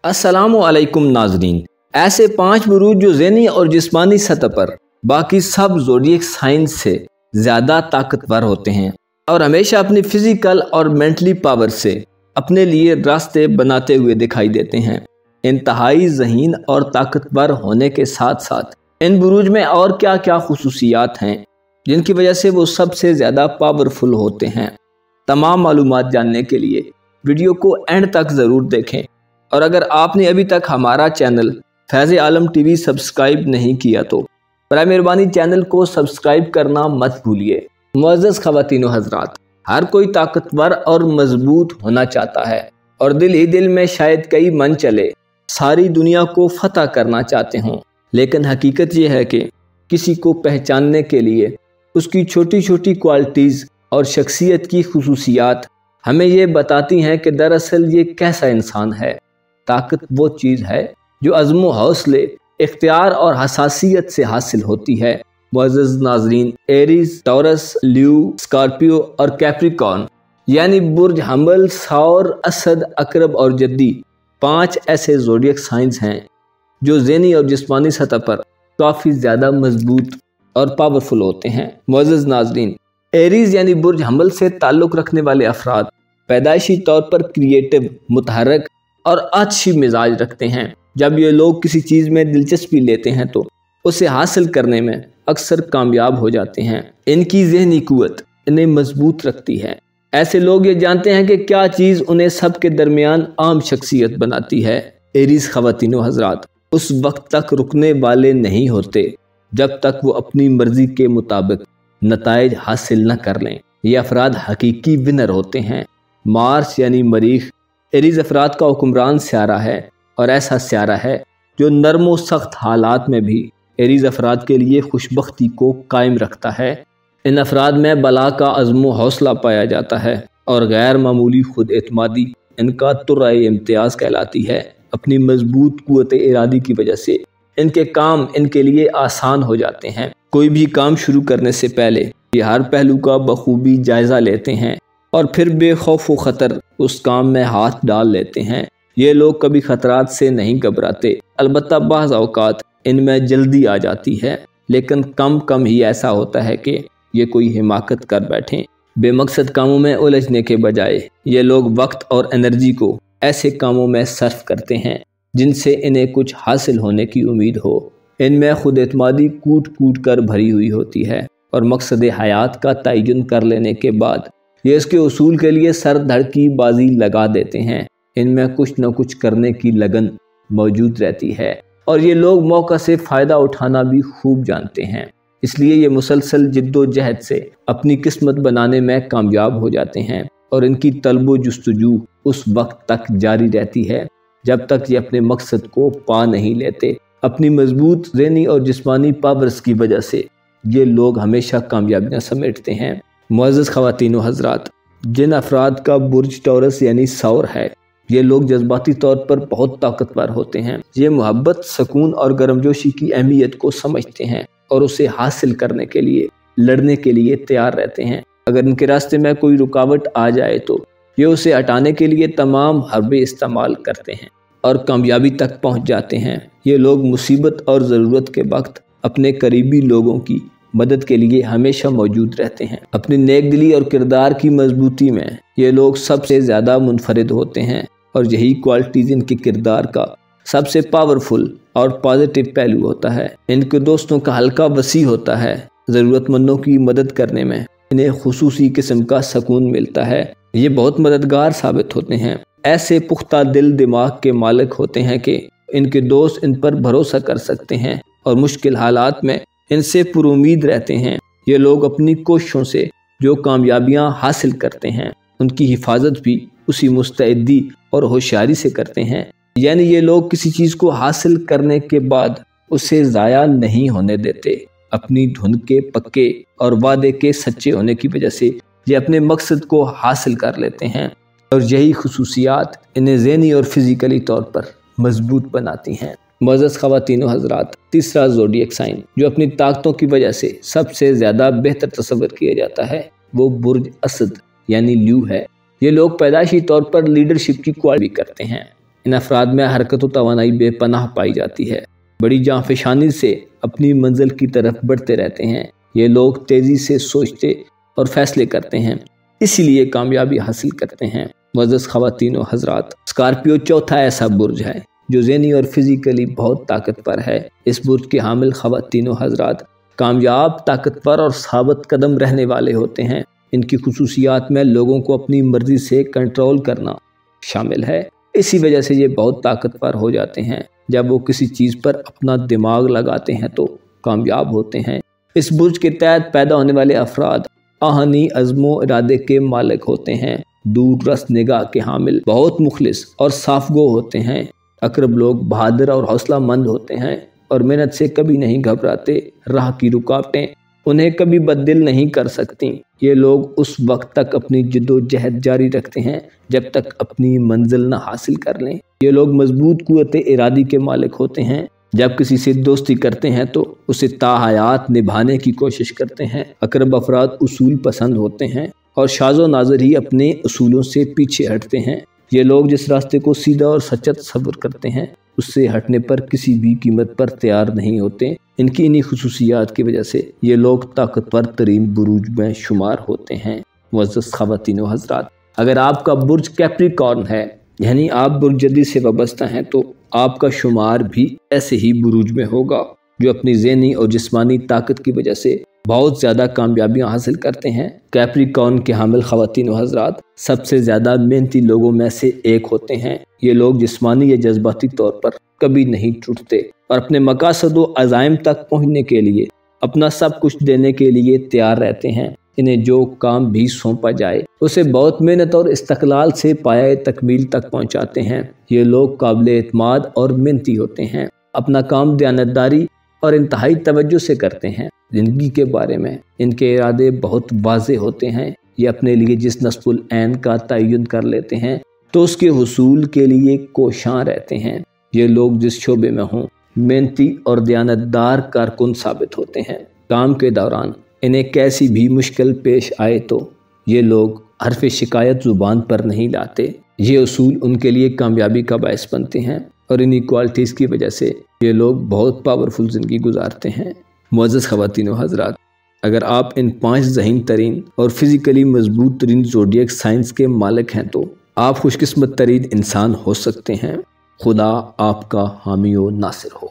अस्सलामु अलैकुम नाजरीन। ऐसे 5 बुरूज जो ज़हनी और जिस्मानी सतह पर बाकी सब ज़ोडिएक साइन से ज़्यादा ताकतवर होते हैं और हमेशा अपनी फिजिकल और मेंटली पावर से अपने लिए रास्ते बनाते हुए दिखाई देते हैं। इंतहाई ज़हीन और ताकतवर होने के साथ साथ इन बुरूज में और क्या क्या खुसूसियात हैं जिनकी वजह से वो सबसे ज़्यादा पावरफुल होते हैं। तमाम मालूमात जानने के लिए वीडियो को एंड तक ज़रूर देखें और अगर आपने अभी तक हमारा चैनल फैज़ आलम टीवी सब्सक्राइब नहीं किया तो बराए मेहरबानी चैनल को सब्सक्राइब करना मत भूलिए। मुअज़्ज़ज़ ख़वातीन व हज़रात, हर कोई ताकतवर और मजबूत होना चाहता है और दिल ही दिल में शायद कई मन चले सारी दुनिया को फतह करना चाहते हों, लेकिन हकीकत ये है कि किसी को पहचानने के लिए उसकी छोटी छोटी क्वालिटीज़ और शख्सियत की खुसूसियात हमें ये बताती हैं कि दरअसल ये कैसा इंसान है। ताकत वो चीज़ है जो अज़्म व हौसले, इख्तियार और हसासियत से हासिल होती है। मुअज़्ज़ज़ नाज़रीन, एरीज़, टॉरस, ल्यू, स्कॉर्पियो और कैप्रिकॉर्न यानी बुर्ज हमल, सौर, असद, अकरब और जद्दी 5 ऐसे ज़ोडिएक साइंस हैं जो ज़हनी और जिस्मानी सतह पर काफ़ी ज़्यादा मजबूत और पावरफुल होते हैं। मुअज़्ज़ज़ नाज़रीन, एरीज़ यानी बुर्ज हमल से ताल्लुक़ रखने वाले अफराद पैदाइशी तौर पर क्रिएटिव, मुतहरक और अच्छी मिजाज रखते हैं। जब ये लोग किसी चीज़ में दिलचस्पी लेते हैं तो उसे हासिल करने में अक्सर कामयाब हो जाते हैं। इनकी ज़हनी कुव्वत इन्हें मजबूत रखती है। ऐसे लोग ये जानते हैं कि क्या चीज़ उन्हें सब के दरमियान आम शख्सियत बनाती है। एरीज़ ख़वातीन व हज़रात उस वक्त तक रुकने वाले नहीं होते जब तक वो अपनी मर्ज़ी के मुताबिक नताइज हासिल न कर लें। ये अफराद हकीकी विनर होते हैं। मार्स यानी मरीख एरीज़ अफराद का हुक्मरान स्यारा है और ऐसा स्यारा है जो नरम व सख्त हालात में भी एरीज़ अफराद के लिए खुशबख्ती को कायम रखता है। इन अफराद में बला का अज़्म व हौसला पाया जाता है और गैर मामूली खुद एतमादी इनका तुर्राए इम्तियाज़ कहलाती है। अपनी मजबूत कुव्वत इरादी की वजह से इनके काम इनके लिए आसान हो जाते हैं। कोई भी काम शुरू करने से पहले ये हर पहलू का बखूबी जायज़ा लेते हैं और फिर बेखौफ व ख़तर उस काम में हाथ डाल लेते हैं। ये लोग कभी ख़तरात से नहीं घबराते, अलबत्ता बाज़ औक़ात इनमें जल्दी आ जाती है, लेकिन कम ही ऐसा होता है कि ये कोई हिमाकत कर बैठें। बेमकसद कामों में उलझने के बजाय ये लोग वक्त और एनर्जी को ऐसे कामों में सर्फ करते हैं जिनसे इन्हें कुछ हासिल होने की उम्मीद हो। इनमें खुद एतमादी कूट कूट कर भरी हुई होती है और मकसद हयात का तयन कर लेने के बाद ये इसके उसूल के लिए सर धड़ की बाजी लगा देते हैं। इनमें कुछ न कुछ करने की लगन मौजूद रहती है और ये लोग मौका से फ़ायदा उठाना भी खूब जानते हैं। इसलिए ये मुसलसल जिद्दोजहद से अपनी किस्मत बनाने में कामयाब हो जाते हैं और इनकी तलब जुस्तजू उस वक्त तक जारी रहती है जब तक ये अपने मकसद को पा नहीं लेते। अपनी मजबूत ज़हनी और जिस्मानी पावर्स की वजह से ये लोग हमेशा कामयाबियाँ समेटते हैं। मुअज़्ज़ज़ ख़वातीन व हज़रात, जिन अफराद का बुर्ज टॉरस यानी सौर है, ये लोग जज्बाती तौर पर बहुत ताकतवर होते हैं। ये मोहब्बत, सुकून और गर्मजोशी की अहमियत को समझते हैं और उसे हासिल करने के लिए लड़ने के लिए तैयार रहते हैं। अगर इनके रास्ते में कोई रुकावट आ जाए तो ये उसे हटाने के लिए तमाम हरबे इस्तेमाल करते हैं और कामयाबी तक पहुंच जाते हैं। ये लोग मुसीबत और ज़रूरत के वक्त अपने करीबी लोगों की मदद के लिए हमेशा मौजूद रहते हैं। अपनी नेक दिली और किरदार की मजबूती में ये लोग सबसे ज़्यादा मुनफरिद होते हैं और यही क्वालिटीज़ इनके किरदार का सबसे पावरफुल और पॉजिटिव पहलू होता है। इनके दोस्तों का हल्का वसी होता है। ज़रूरतमंदों की मदद करने में इन्हें खुसूसी किस्म का सुकून मिलता है। ये बहुत मददगार साबित होते हैं। ऐसे पुख्ता दिल दिमाग के मालिक होते हैं कि इनके दोस्त इन पर भरोसा कर सकते हैं और मुश्किल हालात में इनसे पुरुमीद रहते हैं। ये लोग अपनी कोशिशों से जो कामयाबियां हासिल करते हैं उनकी हिफाजत भी उसी मुस्तैदी और होशियारी से करते हैं। यानी ये लोग किसी चीज़ को हासिल करने के बाद उसे ज़ाया नहीं होने देते। अपनी धुन के पक्के और वादे के सच्चे होने की वजह से ये अपने मकसद को हासिल कर लेते हैं और यही खुसूसियात इन्हें ज़हनी और फिज़िकली तौर पर मजबूत बनाती हैं। मुअज़्ज़ज़ ख़वातीन व हज़रात, तीसरा ज़ोडिएक साइन जो अपनी ताकतों की वजह से सबसे ज़्यादा बेहतर तस्वर किया जाता है वो बुर्ज असद यानी ल्यू है। ये लोग पैदाइशी तौर पर लीडरशिप की क्वालिटी करते हैं ان افراد میں حرکت و توانائی بے پناہ پائی جاتی ہے، بڑی جانفشانی سے اپنی منزل کی طرف بڑھتے رہتے ہیں۔ یہ لوگ تیزی سے سوچتے اور فیصلے کرتے ہیں، اسی لیے کامیابی حاصل کرتے ہیں۔ معزز خواتین و حضرات، اسکارپیو چوتھا ایسا برج ہے جو ذہنی اور فزیکلی بہت طاقتور ہے۔ اس برج کے حامل خواتین و حضرات کامیاب، طاقتور اور ثابت قدم رہنے والے ہوتے ہیں۔ ان کی خصوصیات میں لوگوں کو اپنی مرضی سے کنٹرول کرنا شامل ہے۔ اسی وجہ سے یہ بہت طاقتور ہو جاتے ہیں۔ جب وہ کسی چیز پر اپنا دماغ لگاتے ہیں تو کامیاب ہوتے ہیں۔ اس برج کے تحت پیدا ہونے والے افراد آہنی عزم و ارادے کے مالک ہوتے ہیں، دور رس نگاہ کے حامل، بہت مخلص اور صاف گو ہوتے ہیں۔ اقرب لوگ بہادر اور حوصلہ مند ہوتے ہیں اور محنت سے کبھی نہیں گھبراتے۔ راہ کی رکاوٹیں انہیں کبھی بددل نہیں کر سکتی۔ یہ لوگ اس وقت تک اپنی جد و جہد جاری رکھتے ہیں جب تک اپنی منزل نہ حاصل کر لیں۔ یہ لوگ مضبوط قوت ارادی کے مالک ہوتے ہیں۔ جب کسی سے دوستی کرتے ہیں تو اسے تا حیات نبھانے کی کوشش کرتے ہیں۔ اقرب افراد اصول پسند ہوتے ہیں اور شاذ و نادر ہی اپنے اصولوں سے پیچھے ہٹتے ہیں۔ یہ لوگ جس راستے کو سیدھا اور سچا تصور کرتے ہیں اس سے ہٹنے پر کسی بھی قیمت پر تیار نہیں ہوتے۔ ان کی انہی خصوصیات کی وجہ سے یہ لوگ طاقتور ترین بروج میں شمار ہوتے ہیں۔ معزز خواتین و حضرات، اگر آپ کا برج کیپریکارن ہے، یعنی آپ برج جدی سے وابستہ ہیں، تو آپ کا شمار بھی ایسے ہی بروج میں ہوگا جو اپنی ذہنی اور جسمانی طاقت کی وجہ سے بہت زیادہ کامیابیاں حاصل کرتے ہیں۔ کیپریکارن کے حامل خواتین و حضرات سب سے زیادہ محنتی لوگوں میں سے ایک ہوتے ہیں۔ یہ لوگ جسمانی یا جذباتی طور پر کبھی نہیں ٹوٹتے اور اپنے مقاصد و عزائم تک پہنچنے کے لیے اپنا سب کچھ دینے کے لیے تیار رہتے ہیں۔ انہیں جو کام بھی سونپا جائے اسے بہت محنت اور استقلال سے پایہ تکمیل تک پہنچاتے ہیں۔ یہ لوگ قابل اعتماد اور محنتی ہوتے ہیں، اپنا کام دیانتداری اور انتہائی توجہ سے کرتے ہیں۔ زندگی کے بارے میں ان کے ارادے بہت واضح ہوتے ہیں۔ یہ اپنے لیے جس نصب العین کا تعین کر لیتے ہیں تو اس کے حصول کے لیے کوشاں رہتے ہیں۔ یہ لوگ جس شعبے میں ہوں محنتی اور دیانتدار کارکن ثابت ہوتے ہیں۔ کام کے دوران انہیں کیسی بھی مشکل پیش آئے تو یہ لوگ حرف شکایت زبان پر نہیں لاتے۔ یہ اصول ان کے لیے کامیابی کا باعث بنتے ہیں اور انہی کوالٹیز کی وجہ سے یہ لوگ بہت پاورفل زندگی گزارتے ہیں۔ معزز خواتین و حضرات، اگر آپ ان 5 ذہین ترین اور فزیکلی مضبوط ترین زوڈیک سائنس کے مالک ہیں تو آپ خوش قسمت ترین انسان ہو سکتے ہیں۔ خدا آپ کا حامی و ناصر ہو۔